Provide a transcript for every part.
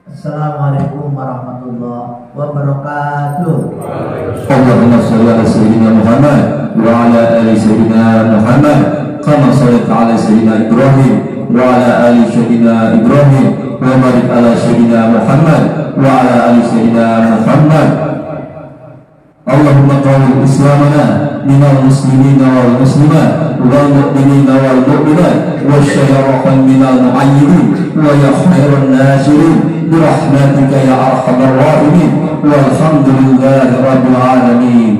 Assalamualaikum warahmatullahi wabarakatuh. Allahumma shalli ala sayyidina Muhammad wa ala ali sayyidina Muhammad kama shallaita ala sayyidina Ibrahim wa ala ali sayyidina Ibrahim wa barik ala sayyidina Muhammad wa ala ali sayyidina Muhammad. Allahumma qawwim islamana minal muslimina wal muslimat wal mu'minina wal mu'minat wa syarafan minal mu'ayyidin wa ya khairan nasirin birahmatika ya arhamar rahimin walhamdulillahi rabbil alamin.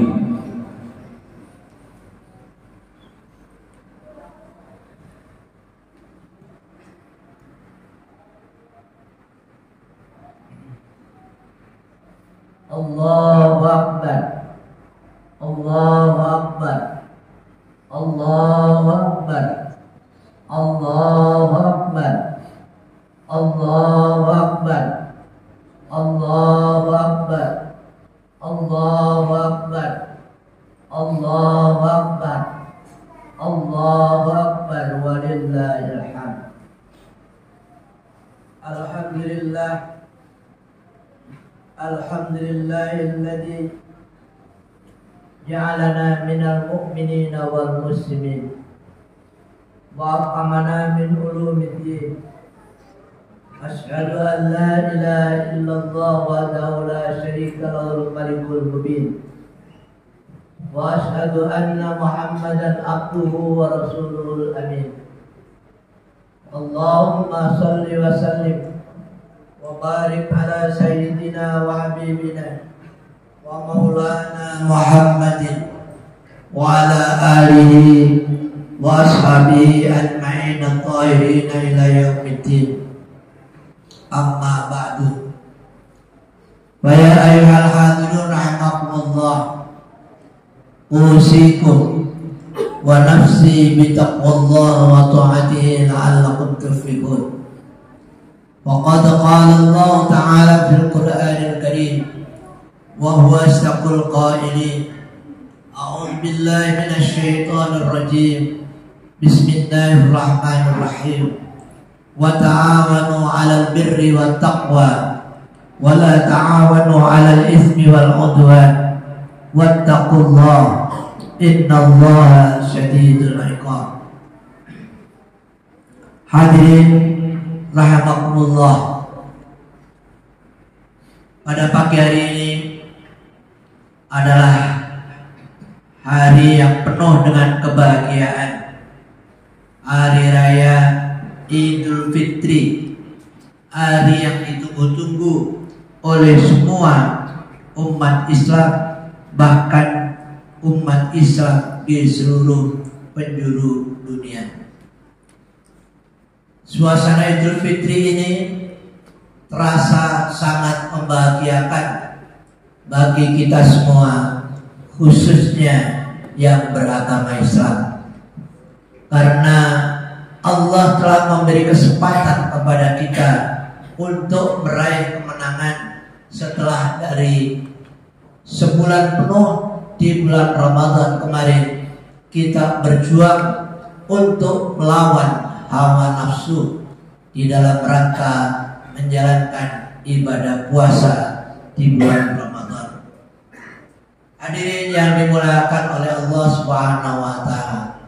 Allahu Akbar, Allahu Akbar, Allahu Akbar, Allahu Akbar, Allahu Akbar, Allahu Akbar, Allahu Akbar, Allahu Akbar, Allahu Akbar, walillahil hamd. Alhamdulillah, alhamdulillahilladzi ja'alana minal mu'minina wal muslimin wa aqamana min ulumiddin. Asyhadu an la ilaha illallah wahdahu la syarika lahul malikul mubin wa asyhadu anna Muhammadan abduhu wa rasuluhul amin. Allahumma shalli wa sallim wa barik ala sayyidina wa habibina wa maulana Muhammadin wa ala alihi wa ashabihi ajma'in at-tahirin ila yaumiddin. Amma ba'du. Wa ya ayyuhal hadirun rahimakumullah, usikum wa nafsi bitaqwallahi wa ta'atihi la'allakum tuflihun. وقد قال الله تعالى في القرآن الكريم وهو أصدق القائلين: أعوذ بالله من الشيطان الرجيم بسم الله الرحمن الرحيم وتعاونوا على البر والتقوى ولا تعاونوا على الإثم والعدوان واتقوا الله إن الله شديد العقاب. Hadirin rahimakumullah, pada pagi hari ini adalah hari yang penuh dengan kebahagiaan, hari raya Idul Fitri, hari yang ditunggu-tunggu oleh semua umat Islam, bahkan umat Islam di seluruh penjuru dunia. Suasana Idul Fitri ini terasa sangat membahagiakan bagi kita semua, khususnya yang beragama Islam, karena Allah telah memberi kesempatan kepada kita untuk meraih kemenangan setelah dari sebulan penuh di bulan Ramadan kemarin kita berjuang untuk melawan hawa nafsu di dalam rangka menjalankan ibadah puasa di bulan Ramadan. Hadirin yang dimuliakan oleh Allah Subhanahu wa taala,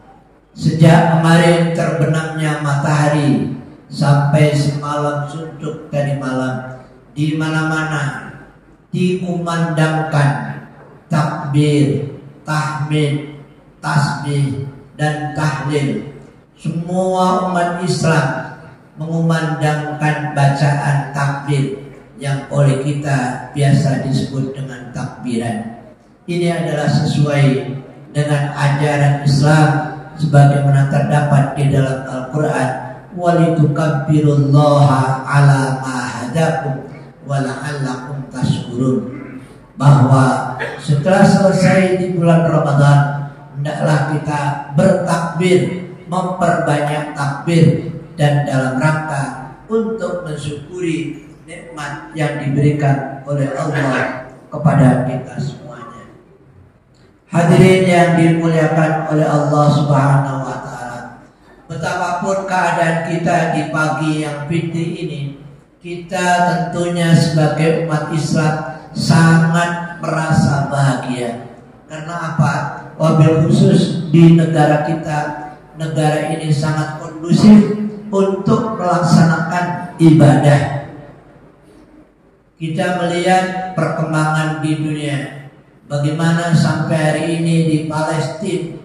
sejak kemarin terbenamnya matahari sampai semalam suntuk tadi malam, di mana-mana dikumandangkan takbir, tahmid, tasbih dan tahlil. Semua umat Islam mengumandangkan bacaan takbir yang oleh kita biasa disebut dengan takbiran. Ini adalah sesuai dengan ajaran Islam sebagaimana terdapat di dalam Al-Quran, walitukabbirullaha ala ma hadakum wa la'allakum tashkurun, bahwa setelah selesai di bulan Ramadan hendaklah kita bertakbir, memperbanyak takbir, dan dalam rangka untuk mensyukuri nikmat yang diberikan oleh Allah kepada kita semuanya. Hadirin yang dimuliakan oleh Allah Subhanahu wa taala, betapapun keadaan kita di pagi yang fitri ini, kita tentunya sebagai umat Islam sangat merasa bahagia. Karena apa? Wabil khusus di negara kita, negara ini sangat kondusif untuk melaksanakan ibadah. Kita melihat perkembangan di dunia, bagaimana sampai hari ini di Palestina,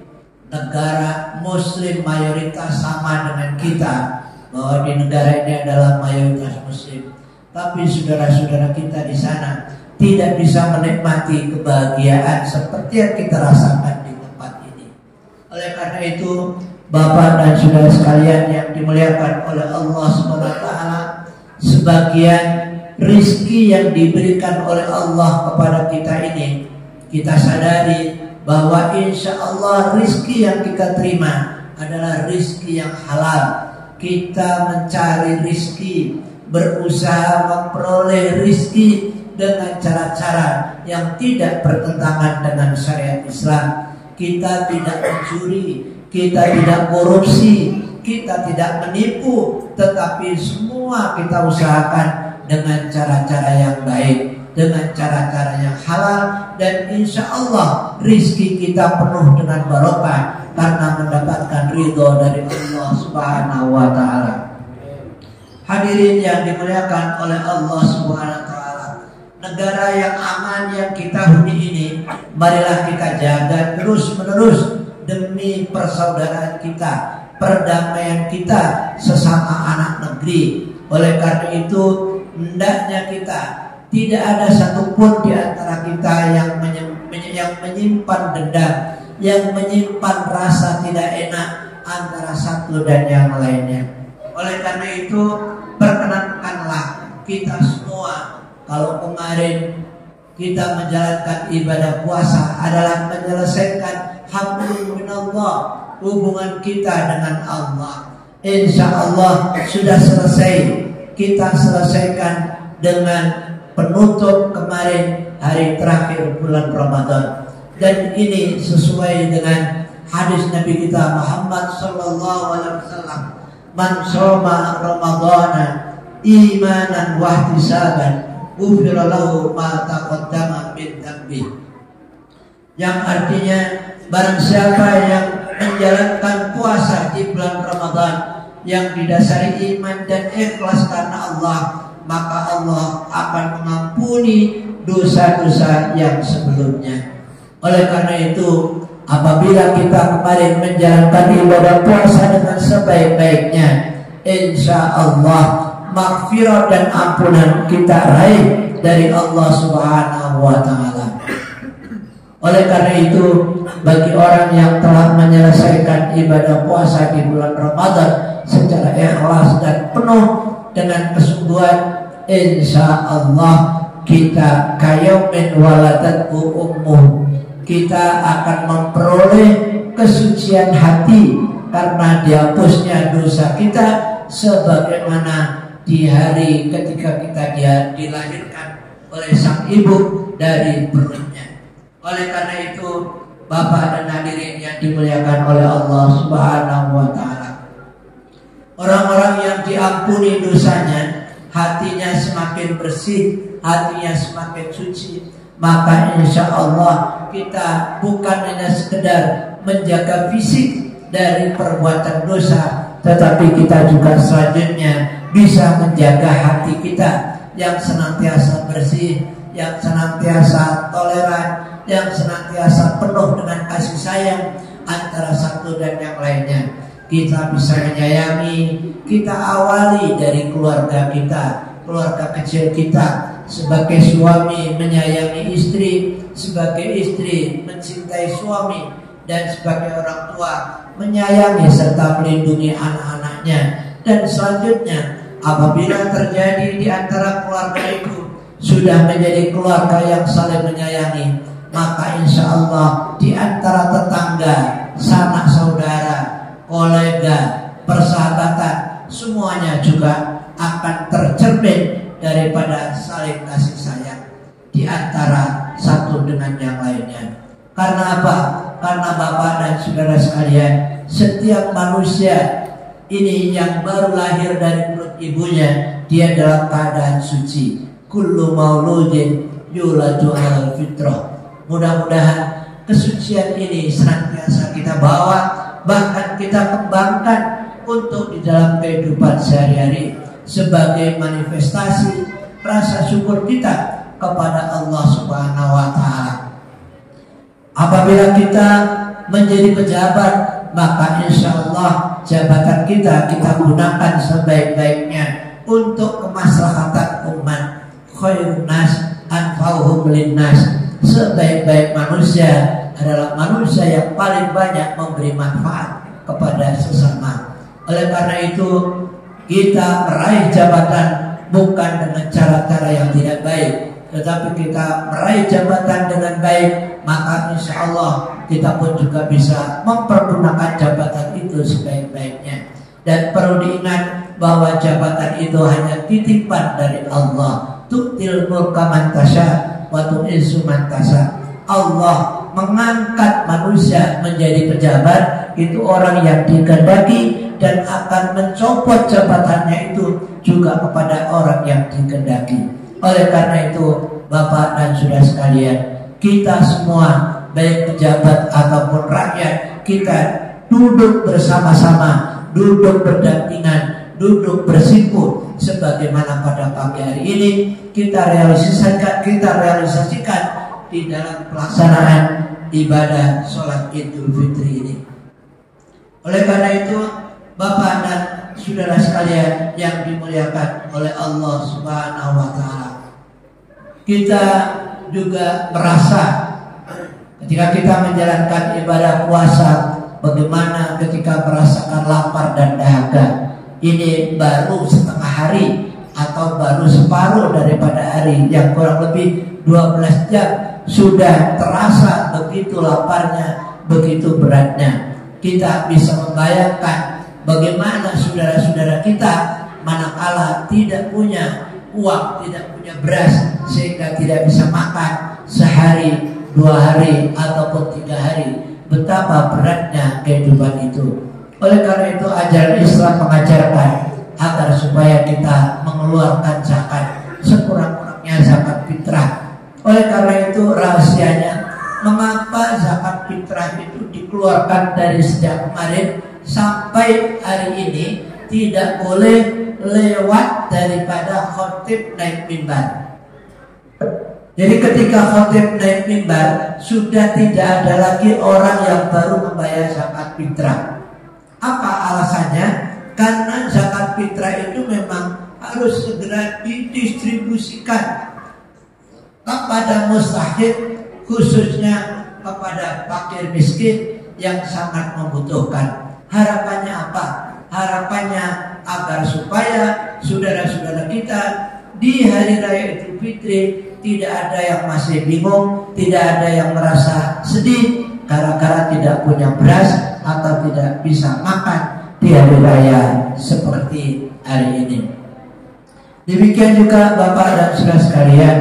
negara Muslim mayoritas sama dengan kita, bahwa di negara ini adalah mayoritas Muslim. Tapi saudara-saudara kita di sana tidak bisa menikmati kebahagiaan seperti yang kita rasakan di tempat ini. Oleh karena itu, Bapak dan saudara sekalian yang dimuliakan oleh Allah SWT, sebagian rizki yang diberikan oleh Allah kepada kita ini, kita sadari bahwa insya Allah rizki yang kita terima adalah rizki yang halal. Kita mencari rizki, berusaha memperoleh rizki dengan cara-cara yang tidak bertentangan dengan syariat Islam. Kita tidak mencuri, kita tidak korupsi, kita tidak menipu, tetapi semua kita usahakan dengan cara-cara yang baik, dengan cara-cara yang halal, dan insya Allah rizki kita penuh dengan barokah karena mendapatkan ridho dari Allah Subhanahu wa Ta'ala. Hadirin yang dimuliakan oleh Allah Subhanahu wa Ta'ala, negara yang aman yang kita huni ini, marilah kita jaga terus-menerus demi persaudaraan kita, perdamaian kita sesama anak negeri. Oleh karena itu, hendaknya kita tidak ada satupun di antara kita yang menyimpan dendam, yang menyimpan rasa tidak enak antara satu dan yang lainnya. Oleh karena itu, perkenankanlah kita semua, kalau kemarin kita menjalankan ibadah puasa adalah menyelesaikan hamdulillah, hubungan kita dengan Allah. Insya Allah sudah selesai. Kita selesaikan dengan penutup kemarin hari terakhir bulan Ramadan. Dan ini sesuai dengan hadis Nabi kita Muhammad sallallahu alaihi wasallam, man shoma ramadhana imanan wa ihtisaban ghufira lahu ma taqaddama min dhanbi. Yang artinya, barang siapa yang menjalankan puasa di bulan Ramadan yang didasari iman dan ikhlas karena Allah, maka Allah akan mengampuni dosa-dosa yang sebelumnya. Oleh karena itu, apabila kita kemarin menjalankan ibadah puasa dengan sebaik-baiknya, insya Allah maghfirah dan ampunan kita raih dari Allah Subhanahu wa Ta'ala. Oleh karena itu, bagi orang yang telah menyelesaikan ibadah puasa di bulan Ramadan secara ikhlas dan penuh dengan kesungguhan, insya Allah kita kayaumin waladatku ummuh, kita akan memperoleh kesucian hati karena dihapusnya dosa kita sebagaimana di hari ketika kita dilahirkan oleh sang ibu dari perutnya. Oleh karena itu, Bapak dan hadirin yang dimuliakan oleh Allah Subhanahu wa Ta'ala, orang-orang yang diampuni dosanya, hatinya semakin bersih, hatinya semakin suci, maka insya Allah kita bukan hanya sekedar menjaga fisik dari perbuatan dosa, tetapi kita juga selanjutnya bisa menjaga hati kita yang senantiasa bersih, yang senantiasa toleran, yang senantiasa penuh dengan kasih sayang antara satu dan yang lainnya. Kita bisa menyayangi, kita awali dari keluarga kita, keluarga kecil kita. Sebagai suami menyayangi istri, sebagai istri mencintai suami, dan sebagai orang tua menyayangi serta melindungi anak-anaknya. Dan selanjutnya, apabila terjadi di antara keluarga itu sudah menjadi keluarga yang saling menyayangi, maka insya Allah di antara tetangga, sanak saudara, kolega, persahabatan, semuanya juga akan tercermin daripada saling kasih sayang di antara satu dengan yang lainnya. Karena apa? Karena Bapak dan saudara sekalian, setiap manusia ini yang baru lahir dari perut ibunya dia dalam keadaan suci. Kullu mauludin yuladu alal fitrah. Mudah-mudahan kesucian ini senantiasa kita bawa, bahkan kita kembangkan untuk di dalam kehidupan sehari-hari sebagai manifestasi rasa syukur kita kepada Allah Subhanahu wa Ta'ala. Apabila kita menjadi pejabat, maka insya Allah jabatan kita gunakan sebaik-baiknya untuk kemaslahatan umat. Khairun nas anfa'uhum linnas. Sebaik-baik manusia adalah manusia yang paling banyak memberi manfaat kepada sesama. Oleh karena itu kita meraih jabatan bukan dengan cara-cara yang tidak baik, tetapi kita meraih jabatan dengan baik, maka insya Allah kita pun juga bisa mempergunakan jabatan itu sebaik-baiknya. Dan perlu diingat bahwa jabatan itu hanya titipan dari Allah. Tu'til mulka man tasya wa tu'izzu man tasya. Allah mengangkat manusia menjadi pejabat itu orang yang dikehendaki, dan akan mencopot jabatannya itu juga kepada orang yang dikehendaki. Oleh karena itu Bapak dan Saudara sekalian, kita semua baik pejabat ataupun rakyat, kita duduk bersama-sama, duduk berdampingan, duduk bersimpuh sebagaimana pada pagi hari ini kita realisasikan di dalam pelaksanaan ibadah sholat Idul Fitri ini. Oleh karena itu Bapak dan Saudara sekalian yang dimuliakan oleh Allah Subhanahu wa Ta'ala, kita juga merasa ketika kita menjalankan ibadah puasa, bagaimana ketika merasakan lapar dan dahaga. Ini baru setengah hari atau baru separuh daripada hari, yang kurang lebih 12 jam sudah terasa begitu laparnya, begitu beratnya. Kita bisa membayangkan bagaimana saudara-saudara kita manakala tidak punya uang, tidak punya beras, sehingga tidak bisa makan sehari, 2 hari, ataupun 3 hari. Betapa beratnya kehidupan itu. Oleh karena itu ajaran Islam mengajarkan agar supaya kita mengeluarkan zakat, sekurang-kurangnya zakat fitrah. Oleh karena itu rahasianya mengapa zakat fitrah itu dikeluarkan dari sejak kemarin sampai hari ini tidak boleh lewat daripada khotib naik mimbar. Jadi ketika khotib naik mimbar sudah tidak ada lagi orang yang baru membayar zakat fitrah. Apa alasannya? Karena zakat fitrah itu memang harus segera didistribusikan kepada mustahik, khususnya kepada fakir miskin yang sangat membutuhkan. Harapannya apa? Harapannya agar supaya saudara-saudara kita di hari raya Idul Fitri tidak ada yang masih bingung, tidak ada yang merasa sedih gara-gara tidak punya beras atau tidak bisa makan di hari raya seperti hari ini. Demikian juga Bapak dan Saudara sekalian,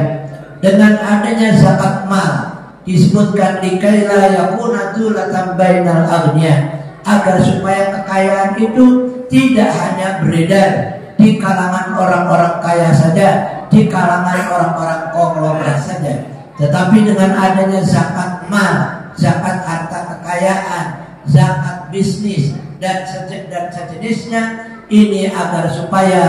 dengan adanya zakat mal disebutkan likaila yakuna dulatan bainal aghnia, agar supaya kekayaan itu tidak hanya beredar di kalangan orang-orang kaya saja, di kalangan orang-orang konglomerat saja, tetapi dengan adanya zakat mal, zakat harta kekayaan, zakat bisnis dan sejenisnya, ini agar supaya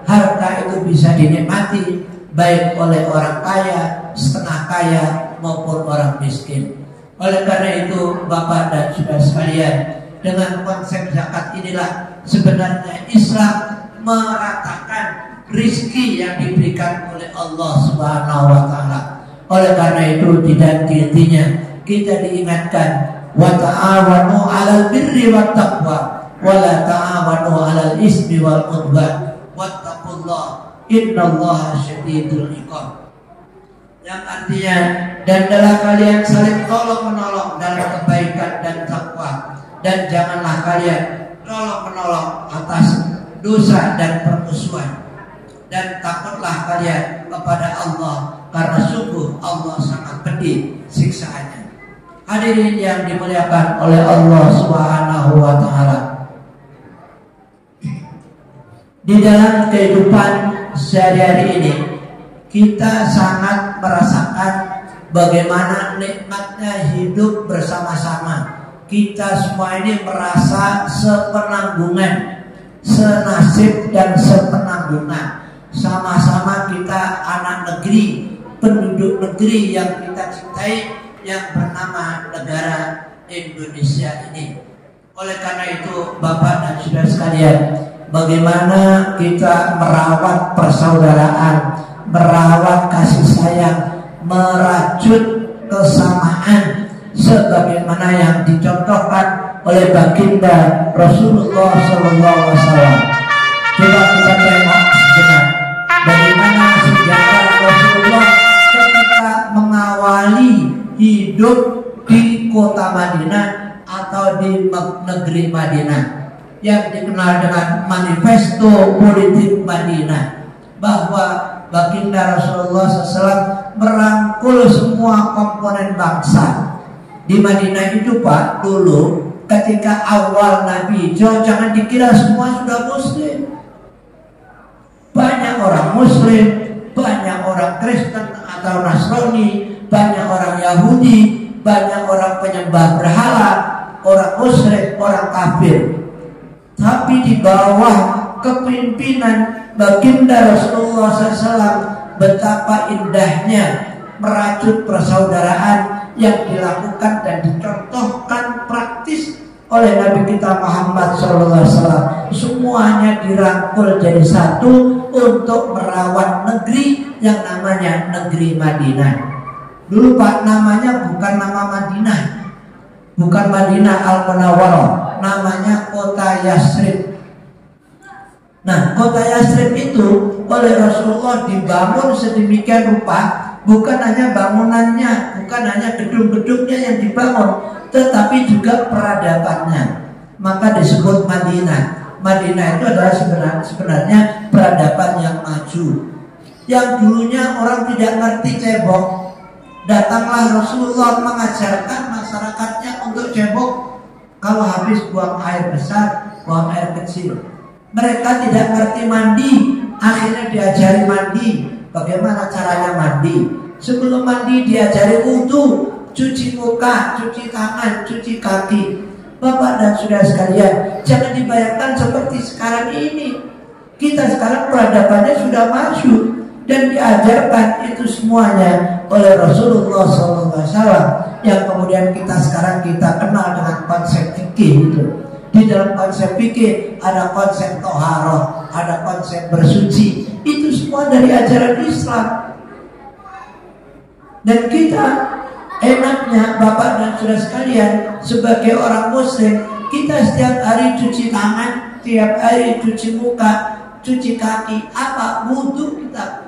harta itu bisa dinikmati baik oleh orang kaya, setengah kaya maupun orang miskin. Oleh karena itu Bapak dan Saudara sekalian, dengan konsep zakat inilah sebenarnya Islam meratakan rizki yang diberikan oleh Allah Subhanahu wa Ta'ala. Oleh karena itu intinya kita diingatkan, wa ta'awanu 'alal birri wat taqwa wa la ta'awanu 'alal ismi wal 'udwan wattaqullah innallaha syadidul iqab. Yang artinya, dan adalah kalian saling tolong-menolong dalam kebaikan dan takwa, dan janganlah kalian tolong-menolong atas dosa dan permusuhan, dan takutlah kalian kepada Allah, karena sungguh Allah sangat pedih siksaannya. Hadirin yang dimuliakan oleh Allah Subhanahu wa Ta'ala, di dalam kehidupan sehari-hari ini kita sangat merasakan bagaimana nikmatnya hidup bersama-sama. Kita semua ini merasa sepenanggungan, senasib dan sepenanggungan. Sama-sama kita anak negeri, penduduk negeri yang kita cintai, yang bernama negara Indonesia ini. Oleh karena itu, Bapak dan Saudara sekalian, bagaimana kita merawat persaudaraan, merawat kasih sayang, merajut kesamaan sebagaimana yang dicontohkan oleh baginda Rasulullah SAW. Coba kita tengok sejenak bagaimana sejarah Rasulullah ketika mengawali hidup di kota Madinah atau di negeri Madinah yang dikenal dengan Manifesto Politik Madinah, bahwa baginda Rasulullah SAW merangkul semua komponen bangsa. Di Madinah itu Pak, dulu ketika awal Nabi hijrah, jangan dikira semua sudah muslim. Banyak orang muslim, banyak orang Kristen atau Nasrani, banyak orang Yahudi, banyak orang penyembah berhala, orang musyrik, orang kafir. Tapi di bawah kepemimpinan baginda Rasulullah SAW, betapa indahnya merajut persaudaraan yang dilakukan dan dicontohkan praktis oleh Nabi kita Muhammad SAW. Semuanya dirangkul jadi satu untuk merawat negeri yang namanya negeri Madinah. Dulu Pak, namanya bukan nama Madinah, bukan Madinah Al-Munawwarah, namanya kota Yasrib. Nah, kota Yasrib itu oleh Rasulullah dibangun sedemikian rupa, bukan hanya bangunannya, bukan hanya gedung-gedungnya yang dibangun, tetapi juga peradabannya. Maka disebut Madinah. Madinah itu adalah sebenarnya peradaban yang maju. Yang dulunya orang tidak ngerti cebok, datanglah Rasulullah mengajarkan masyarakatnya untuk cebok. Kalau habis buang air besar, buang air kecil. Mereka tidak ngerti mandi, akhirnya diajari mandi. Bagaimana caranya mandi? Sebelum mandi diajari wudu, cuci muka, cuci tangan, cuci kaki. Bapak dan Saudara sekalian, jangan dibayangkan seperti sekarang ini. Kita sekarang peradabannya sudah maju dan diajarkan itu semuanya oleh Rasulullah SAW, yang kemudian kita sekarang kita kenal dengan konsep fikih itu. Di dalam konsep fikih ada konsep toharoh, ada konsep bersuci. Itu semua dari ajaran Islam. Dan kita enaknya Bapak dan Saudara sekalian, sebagai orang muslim, kita setiap hari cuci tangan, setiap hari cuci muka, cuci kaki, apa wudu kita.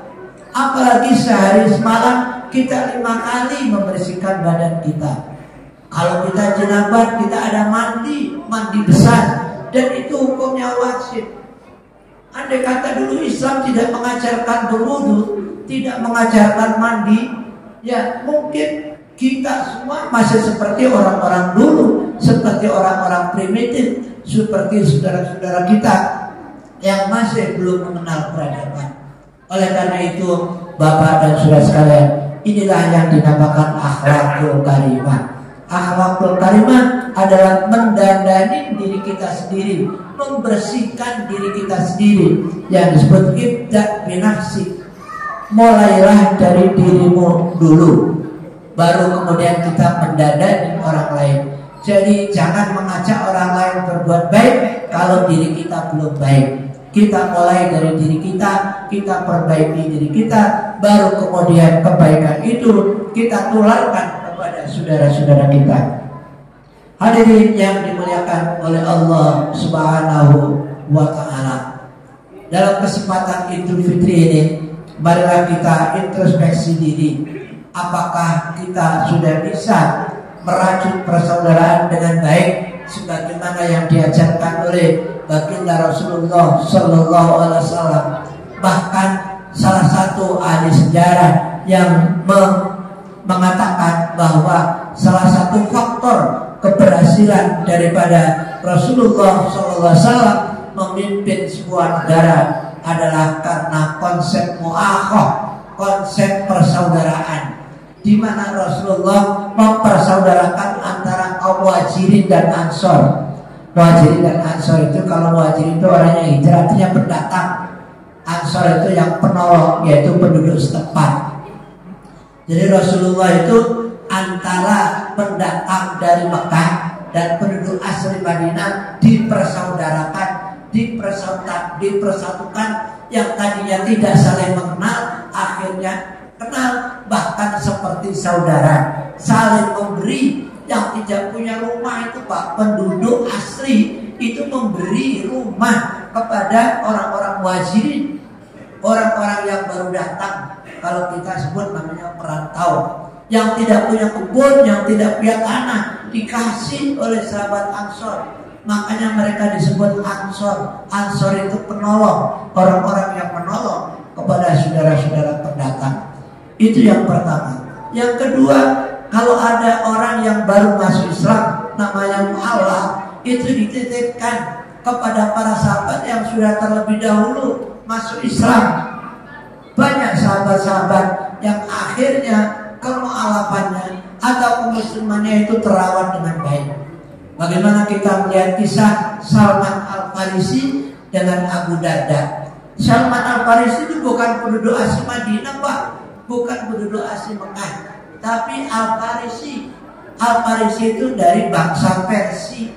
Apalagi sehari semalam kita 5 kali membersihkan badan kita. Kalau kita jenabat, kita ada mandi besar, dan itu hukumnya wajib. Andai kata dulu Islam tidak mengajarkan berwudu, tidak mengajarkan mandi, ya mungkin kita semua masih seperti orang-orang dulu, seperti orang-orang primitif, seperti saudara-saudara kita yang masih belum mengenal peradaban. Oleh karena itu, Bapak dan Saudara sekalian, inilah yang dinamakan akhlakul karimah. Akhlakul karimah adalah mendandani diri kita sendiri, membersihkan diri kita sendiri, yang disebut ibda' binafsi. Mulailah dari dirimu dulu, baru kemudian kita mendandani orang lain. Jadi jangan mengajak orang lain berbuat baik kalau diri kita belum baik. Kita mulai dari diri kita, kita perbaiki diri kita, baru kemudian kebaikan itu kita tularkan kepada saudara-saudara kita. Hadirin yang dimuliakan oleh Allah Subhanahu wa Ta'ala, dalam kesempatan Idul Fitri ini, marilah kita introspeksi diri. Apakah kita sudah bisa merajut persaudaraan dengan baik sebagaimana yang diajarkan oleh baginda Rasulullah Sallallahu Alaihi Wasallam? Bahkan salah satu ahli sejarah yang mengatakan bahwa salah satu faktor keberhasilan daripada Rasulullah Sallallahu Alaihi Wasallam memimpin sebuah negara adalah karena konsep mu'akhah, konsep persaudaraan, di mana Rasulullah mempersaudarakan antara kaum Muhajirin dan Ansor. Muhajirin dan Ansor itu, kalau Muhajirin itu orangnya hijrah, artinya pendatang. Ansor itu yang penolong, yaitu penduduk setempat. Jadi Rasulullah itu antara pendatang dari Mekah dan penduduk asli Madinah dipersaudarakan, dipersatukan, yang tadinya tidak saling mengenal akhirnya kenal, bahkan seperti saudara, saling memberi. Yang tidak punya rumah itu Pak, penduduk asli itu memberi rumah kepada orang-orang Muhajirin, orang-orang yang baru datang, kalau kita sebut namanya perantau, yang tidak punya kebun, yang tidak punya tanah, dikasih oleh sahabat Ansor. Makanya mereka disebut Ansor. Ansor itu penolong, orang-orang yang menolong kepada saudara-saudara pendatang. Itu yang pertama. Yang kedua, kalau ada orang yang baru masuk Islam, namanya mu'alaf, itu dititipkan kepada para sahabat yang sudah terlebih dahulu masuk Islam. Banyak sahabat-sahabat yang akhirnya kemu'alafannya atau kemuslimannya itu terawat dengan baik. Bagaimana kita melihat kisah Salman Al-Farisi dengan Abu Darda. Salman Al-Farisi itu bukan penduduk asli Madinah Pak, bukan penduduk asli Mekah, tapi Al-Farisi. Al-Farisi itu dari bangsa Persia.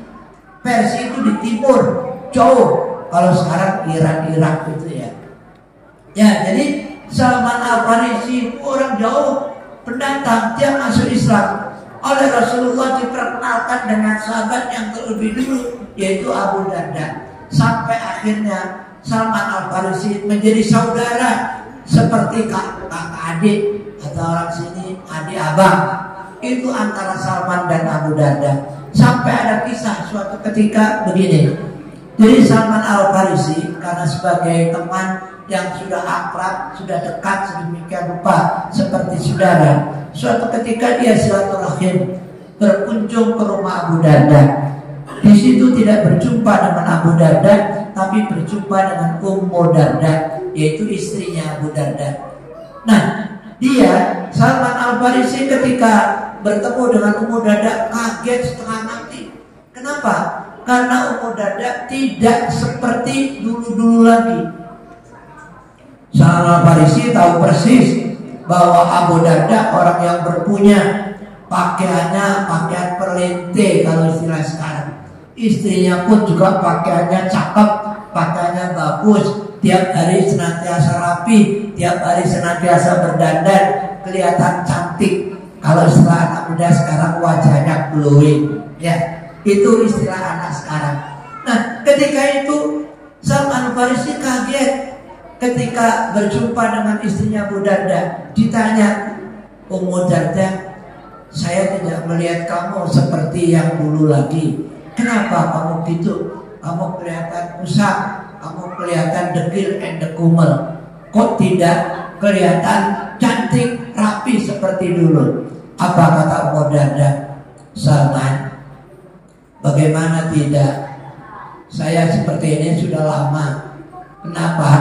Persia itu di timur, jauh. Kalau sekarang Irak itu ya. Ya, jadi Salman Al-Farisi itu orang jauh, pendatang, dia masuk Islam. Oleh Rasulullah diperkenalkan dengan sahabat yang terlebih dulu, yaitu Abu Darda. Sampai akhirnya Salman Al-Farisi menjadi saudara, seperti kakak adik, atau orang sini adik abang. Itu antara Salman dan Abu Darda. Sampai ada kisah suatu ketika begini. Jadi Salman Al-Farisi karena sebagai teman yang sudah akrab, sudah dekat sedemikian rupa seperti saudara, suatu ketika dia silaturahim berkunjung ke rumah Abu Darda. Di situ tidak berjumpa dengan Abu Darda, tapi berjumpa dengan Ummu Darda, yaitu istrinya Abu Darda. Nah, dia Salman Al-Farisi ketika bertemu dengan Ummu Darda kaget setengah mati. Kenapa? Karena Ummu Darda tidak seperti dulu-dulu lagi. Salman Al-Farisi tahu persis bahwa Abu Darda orang yang berpunya, pakaiannya pakaian perlente kalau istilah sekarang. Istrinya pun juga pakaiannya cakep, pakaiannya bagus, tiap hari senantiasa rapi, tiap hari senantiasa berdandan, kelihatan cantik. Kalau istilah anak muda sekarang wajahnya glowing, ya itu istilah anak sekarang. Nah, ketika itu Salman Al-Farisi kaget ketika berjumpa dengan istrinya Abu Darda. Ditanya, Ummu Darda, saya tidak melihat kamu seperti yang dulu lagi. Kenapa kamu gitu? Kamu kelihatan usah, kamu kelihatan dekil and dekumel. Kok tidak kelihatan cantik, rapi seperti dulu? Apa kata Ummu Darda? Salman, bagaimana tidak? Saya seperti ini sudah lama. Kenapa?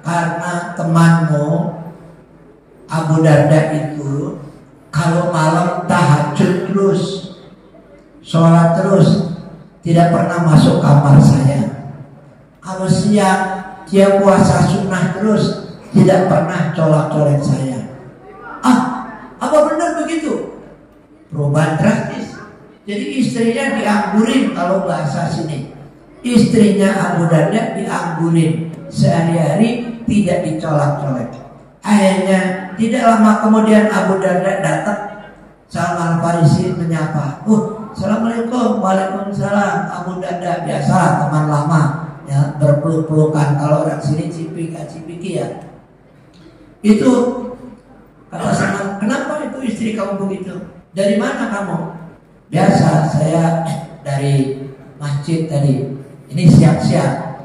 Karena temanmu Abu Darda itu kalau malam tahajud terus, sholat terus, tidak pernah masuk kamar saya. Kalau siang dia puasa sunnah terus, tidak pernah colak-colek saya. Apa benar begitu? Perubahan drastis. Jadi istrinya dianggurin, kalau bahasa sini. Istrinya Abu Darda dianggurin sehari-hari, tidak dicolak-colek. Akhirnya tidak lama kemudian Abu Darda datang. Salman Al-Farisi menyapa, Assalamualaikum. Waalaikumsalam. Abu Darda, biasa teman lama ya, berpeluk-pelukan. Kalau orang sini cipika-cipiki ya. Itu kata Salman, kenapa itu istri kamu begitu? Dari mana kamu? Biasa, saya dari masjid tadi. Ini siang-siang.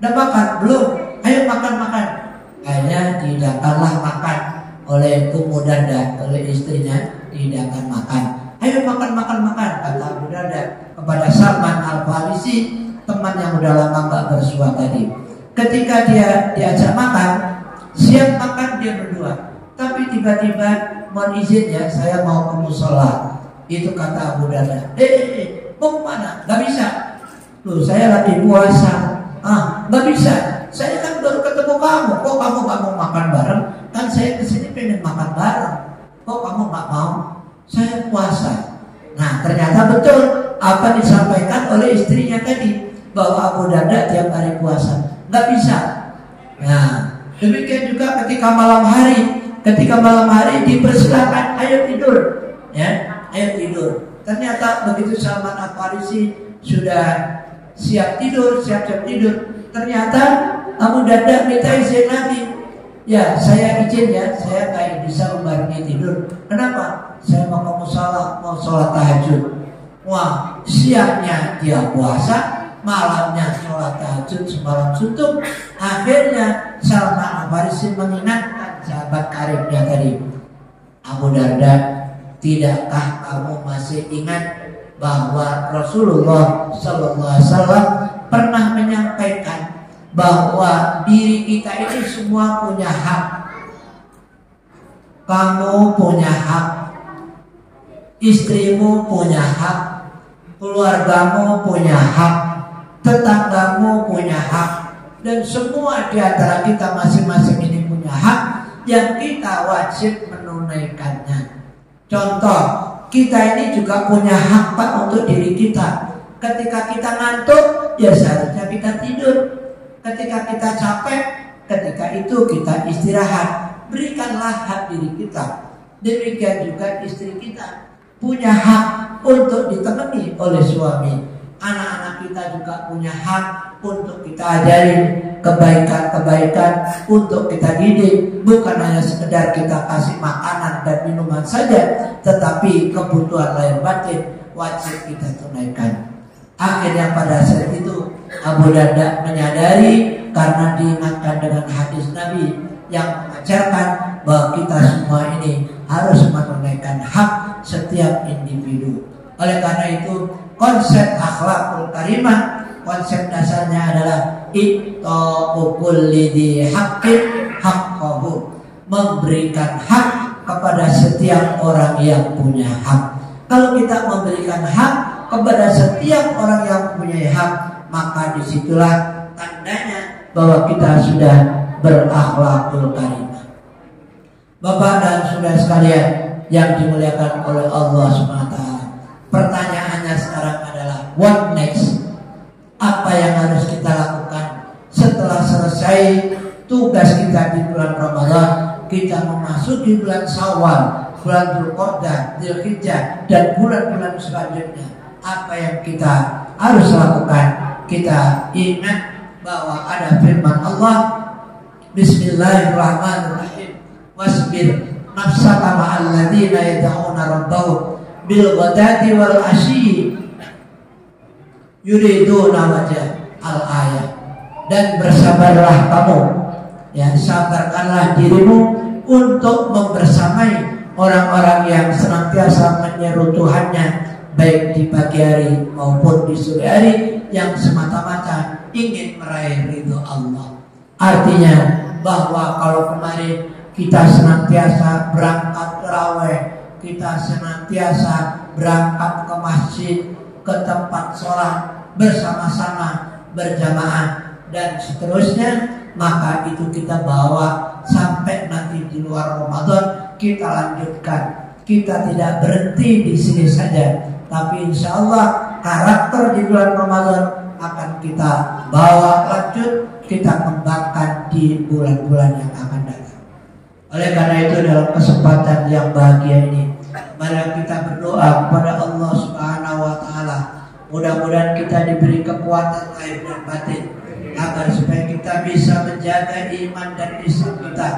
Udah makan? Belum? Ayo makan-makan. Akhirnya dihidangkanlah makan oleh Ummu Darda, oleh istrinya dihidangkan makan. Ayo makan. Kata Abu Darda kepada Salman Al-Farisi, teman yang udah lama gak bersua tadi. ketika dia diajak makan, siap makan dia berdua. Tapi tiba-tiba mohon izin ya, saya mau ke musola. Itu kata Abu Darda. Mau kemana? Gak bisa. Loh, saya lagi puasa. Gak bisa. Saya kan baru ketemu kamu. Kok kamu gak mau makan bareng? Kan saya kesini pengen makan bareng. Kok kamu gak mau? Saya puasa. Nah, ternyata betul apa disampaikan oleh istrinya tadi, bahwa Abu Darda tiap hari puasa. Gak bisa. Nah, demikian juga ketika malam hari. Ketika malam hari dipersilakan, ayo tidur, ya, ayo tidur. Ternyata begitu Salman Al-Farisi sudah siap tidur, siap-siap tidur, ternyata Abu Darda minta izin lagi. Ya, saya izin ya, saya nggak bisa membarengi tidur. Kenapa? Saya mau ke musola, mau sholat tahajud. Wah, siangnya dia puasa, malamnya sholat tahajud semalam suntuk. Akhirnya Salman Al-Farisi mengingatkan sahabat karibnya tadi, Abu Darda, tidakkah kamu masih ingat bahwa Rasulullah SAW pernah menyampaikan bahwa diri kita ini semua punya hak. Kamu punya hak, istrimu punya hak, keluargamu punya hak, tetanggamu punya hak, dan semua di antara kita masing-masing ini punya hak yang kita wajib menunaikannya. Contoh, kita ini juga punya hak Pak untuk diri kita. Ketika kita ngantuk, ya seharusnya kita tidur. Ketika kita capek, ketika itu kita istirahat. Berikanlah hak diri kita. Demikian juga istri kita punya hak untuk ditemani oleh suami. Anak-anak kita juga punya hak untuk kita ajarin kebaikan-kebaikan, untuk kita didik. Bukan hanya sekedar kita kasih makanan dan minuman saja, tetapi kebutuhan lahir batin wajib kita tunaikan. Akhirnya pada saat itu Abu Darda menyadari, karena diingatkan dengan hadis Nabi yang mengajarkan bahwa kita semua ini harus menunaikan hak setiap individu. Oleh karena itu, konsep akhlakul karimah, konsep dasarnya adalah itta'u kulli dzi haqqin haqqahu, memberikan hak kepada setiap orang yang punya hak. Kalau kita memberikan hak kepada setiap orang yang punya hak, maka disitulah tandanya bahwa kita sudah berakhlakul karimah. Bapak dan saudara sekalian yang dimuliakan oleh Allah SWT, pertanyaannya sekarang adalah what next? Apa yang harus kita lakukan setelah selesai tugas kita di bulan Ramadan? Kita memasuki bulan Syawal, bulan Dzulqa'dah, Dzulhijjah, dan bulan-bulan selanjutnya. Apa yang kita harus lakukan? Kita ingat bahwa ada firman Allah, Bismillahirrahmanirrahim, wasbir nafsaka ma'al ladzina yad'una rabbahum bil ghadati wal asyi yuriduna wajah al-ayat. Dan bersabarlah kamu, ya, sabarkanlah dirimu untuk membersamai orang-orang yang senantiasa menyeru Tuhannya, baik di pagi hari maupun di sore hari, yang semata-mata ingin meraih ridho Allah. Artinya bahwa kalau kemarin kita senantiasa berangkat tarawih, kita senantiasa berangkat ke masjid, ke tempat sholat bersama-sama, berjamaah, dan seterusnya, maka itu kita bawa sampai nanti di luar Ramadan, kita lanjutkan. Kita tidak berhenti di sini saja, tapi insya Allah karakter di bulan Ramadan akan kita bawa lanjut, kita kembangkan di bulan-bulan yang akan datang. Oleh karena itu, dalam kesempatan yang bahagia ini, mari kita berdoa kepada Allah Subhanahu wa Ta'ala. Mudah-mudahan kita diberi kekuatan lahir dan batin, agar supaya kita bisa menjaga iman dan Islam kita,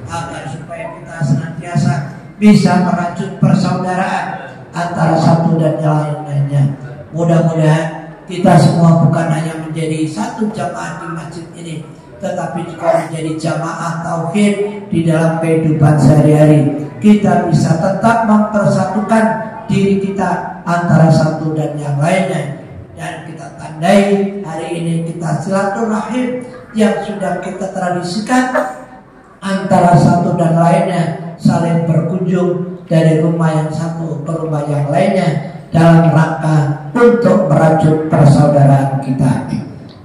agar supaya kita senantiasa bisa merajut persaudaraan antara satu dan yang lainnya. Mudah-mudahan kita semua bukan hanya menjadi satu jamaah di masjid ini, tetapi juga menjadi jamaah tauhid di dalam kehidupan sehari-hari. Kita bisa tetap mempersatukan diri kita antara satu dan yang lainnya, dan kita tandai hari ini kita silaturahim yang sudah kita tradisikan antara satu dan lainnya saling berkunjung dari rumah yang satu ke rumah yang lainnya dalam rangka untuk merajut persaudaraan kita.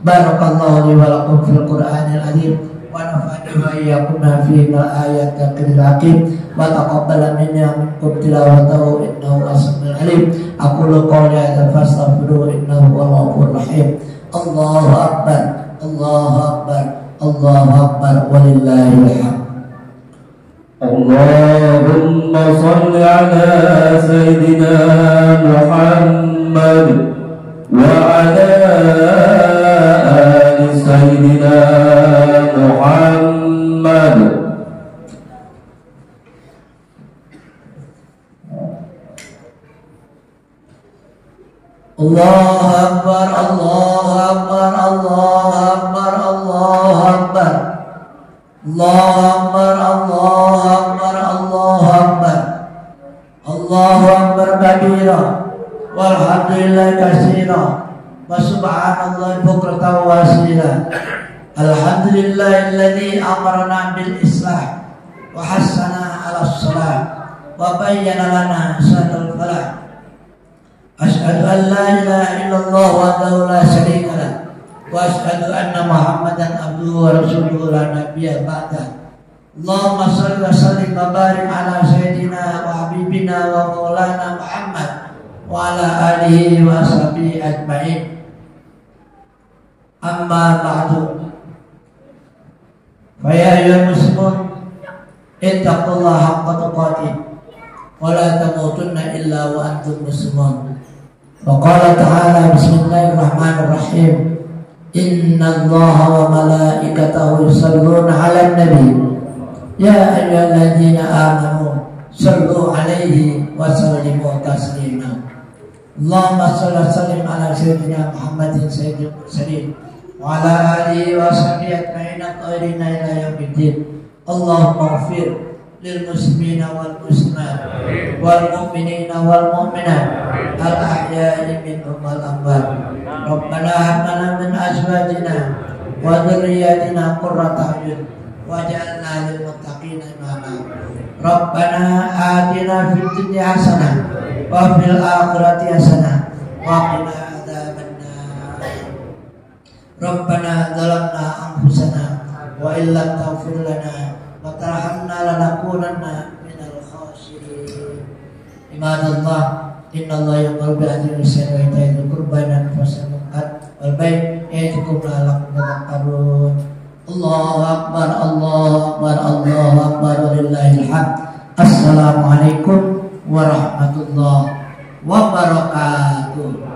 Barakallahu li wa lakum fil Qur'anil azim wa nafa'ani wa iyyakum fi ayatil hakim wa taqabbal minna minkum tilawatahu innahu as-sami'ul alim. Aqulu qawli hadza fastaghfiruhu innahu huwal ghafurur rahim. Allahu akbar, Allahu akbar, Allahu akbar, walillahil hamd. Allahumma salli ala Sayyidina Muhammad wa ala ali Sayyidina Muhammad. Allahu akbar, Allahu akbar, Allahu akbar, Allahu akbar. Allahu akbar, Allahu akbar, Allahu akbar. Allahu akbar kabira walhamdulillahi katsira wa subhanallahi bukratan wa asila. Alhamdulillahilladzi amarna bil islah wa hassana 'ala shalah wa bayyana lana syaratal falah. Asyhadu an la ilaha illallah wahdahu la syarika lah wa asyhadu anna Muhammadan abduhu wa rasuluhu la nabiyya ba'da. Allahumma shalli wa sallim wa barik ala sayyidina wa habibina wa maulana Muhammad wa ala alihi wa sahbihi ajma'in. Amma ba'du. Fa ya ayyuhal muslimun ittaqullaha haqqa tuqatih wa la tamutunna illa wa antum muslimun. Wa qala ta'ala bismillahirrahmanirrahim. Inna Allaha wa malaikatahu yusalluna 'alan nabi. Ya ayyuhalladzina amanu sallu 'alaihi wa sallimu taslima. Allahumma shalli wa sallim ala sayyidina Muhammadin sayyidil mursalin wa ala alihi wa sahbihi ajma'in at-tahirina ila yaumiddin. Allahumma ighfir lil muslimina wal muslimat wal mu'minina wal mu'minat al ahya'i minhum wal amwat. Rabbana hab lana min azwajina wa dhurriyyatina qurrata a'yun waj'alna lil muttaqina imama. Rabbana atina fid dunya hasanah wa fil akhirati hasanah wa qina adzabannar. Rabbana zalamna anfusana wa illam taghfir lana wa tarhamna lanakunanna minal khasirin. Ibadallah, innallaha ya'muru bil 'adli wal ihsani wa ita'i dzil qurba wa yanha 'anil munkar wal baghi ya'idukum la'allakum tadhakkarun. Allahu akbar, Allahu akbar, Allahu akbar, walillahil hamd. Assalamualaikum warahmatullahi wabarakatuh.